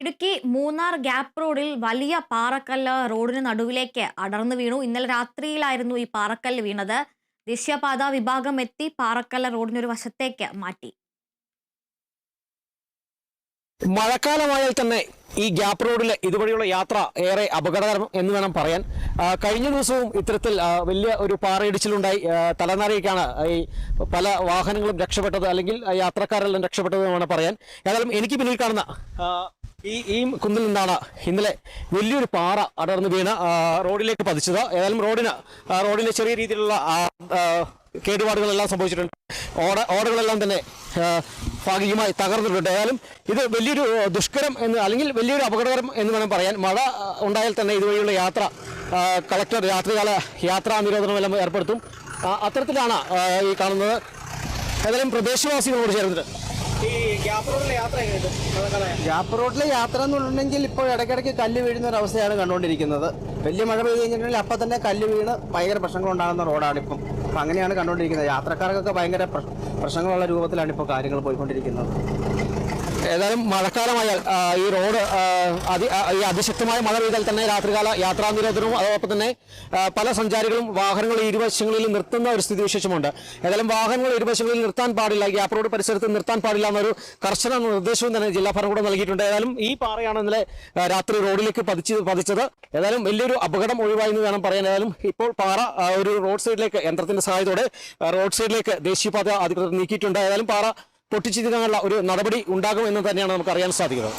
Idukki Munnar gap റോഡിൽ വലിയ പാറക്കല്ല് റോഡിന് നടുവിലേക്ക് അടർന്നു വീണു. ഇന്നലെ രാത്രിയിലായിരുന്നു ഈ പാറക്കല്ല് വീണത്. ദേശീയപാത വിഭാഗം എത്തി പാറക്കല്ല് റോഡിനൊരു വശത്തേക്ക് മാറ്റി. മഴക്കാലമായാൽ തന്നെ ഈ ഗ്യാപ്പ് റോഡിലെ ഇതുവഴിയുള്ള യാത്ര ഏറെ അപകടകരം എന്ന് വേണം പറയാൻ. കഴിഞ്ഞ ദിവസവും ഇത്തരത്തിൽ വലിയ ഒരു പാറയിടിച്ചിലുണ്ടായി. തലനാരിഴയ്ക്കാണ് ഈ പല വാഹനങ്ങളും രക്ഷപ്പെട്ടത്, അല്ലെങ്കിൽ യാത്രക്കാരെല്ലാം രക്ഷപ്പെട്ടത് എന്ന് വേണം പറയാൻ. ഏതായാലും എനിക്ക് പിന്നിൽ കാണുന്ന ഈ കുന്നിൽ നിന്നാണ് ഇന്നലെ വലിയൊരു പാറ അടർന്നു വീണ് റോഡിലേക്ക് പതിച്ചത്. ഏതായാലും റോഡിന് ചെറിയ രീതിയിലുള്ള കേടുപാടുകളെല്ലാം സംഭവിച്ചിട്ടുണ്ട്. ഓടകളെല്ലാം തന്നെ ഭാഗികമായി തകർന്നിട്ടുണ്ട്. ഏതായാലും ഇത് വലിയൊരു ദുഷ്കരം എന്ന്, അല്ലെങ്കിൽ വലിയൊരു അപകടകരം എന്ന് വേണം പറയാൻ. മഴ ഉണ്ടായാൽ തന്നെ ഇതുവഴിയുള്ള യാത്ര കളക്ടർ രാത്രികാല യാത്രാ നിരോധനമെല്ലാം ഏർപ്പെടുത്തും. അത്തരത്തിലാണ് ഈ കാണുന്നത്. ഏതായാലും പ്രദേശവാസികളോട് ചേർന്നിട്ട് ഈ ഗ്യാപ്പ് റോഡിലെ യാത്ര എന്നുണ്ടെങ്കിൽ ഇപ്പോൾ ഇടയ്ക്കിടയ്ക്ക് കല്ല് വീഴുന്ന ഒരു അവസ്ഥയാണ് കണ്ടുകൊണ്ടിരിക്കുന്നത്. വലിയ മഴ പെയ്ത് കഴിഞ്ഞിട്ടുണ്ടെങ്കിൽ അപ്പം തന്നെ കല്ല് വീണ് ഭയങ്കര പ്രശ്നങ്ങൾ ഉണ്ടാകുന്ന റോഡാണ് ഇപ്പം. അപ്പം അങ്ങനെയാണ് കണ്ടുകൊണ്ടിരിക്കുന്നത്. യാത്രക്കാർക്കൊക്കെ ഭയങ്കര പ്രശ്നങ്ങളുള്ള രൂപത്തിലാണ് ഇപ്പോൾ കാര്യങ്ങൾ പോയിക്കൊണ്ടിരിക്കുന്നത്. ഏതായാലും മഴക്കാലമായാൽ ഈ റോഡ് ഈ അതിശക്തമായ മഴ പെയ്താൽ തന്നെ രാത്രികാല യാത്രാ നിരോധനവും അതോടൊപ്പം തന്നെ പല സഞ്ചാരികളും വാഹനങ്ങൾ ഇരുവശങ്ങളിൽ നിർത്തുന്ന ഒരു സ്ഥിതിവിശേഷമുണ്ട്. ഏതായാലും വാഹനങ്ങൾ ഇരുവശങ്ങളിൽ നിർത്താൻ പാടില്ല, ഗ്യാപ്പ് റോഡ് പരിസരത്ത് നിർത്താൻ പാടില്ല എന്നൊരു കർശന നിർദ്ദേശവും തന്നെ ജില്ലാ ഭരണകൂടം നൽകിയിട്ടുണ്ട്. ഏതായാലും ഈ പാറയാണ് ഇന്നലെ രാത്രി റോഡിലേക്ക് പതിച്ചത്. ഏതായാലും വലിയൊരു അപകടം ഒഴിവായി എന്ന് വേണം പറയാൻ. ഏതായാലും ഇപ്പോൾ പാറ ഒരു റോഡ് സൈഡിലേക്ക് യന്ത്രത്തിന്റെ സഹായത്തോടെ റോഡ് സൈഡിലേക്ക് ദേശീയപാത അധികൃതർ നീക്കിയിട്ടുണ്ട്. ഏതായാലും പാറ പൊട്ടിച്ചിരിക്കാനുള്ള ഒരു നടപടി ഉണ്ടാകും എന്ന് തന്നെയാണ് നമുക്ക് അറിയാൻ സാധിക്കുന്നത്.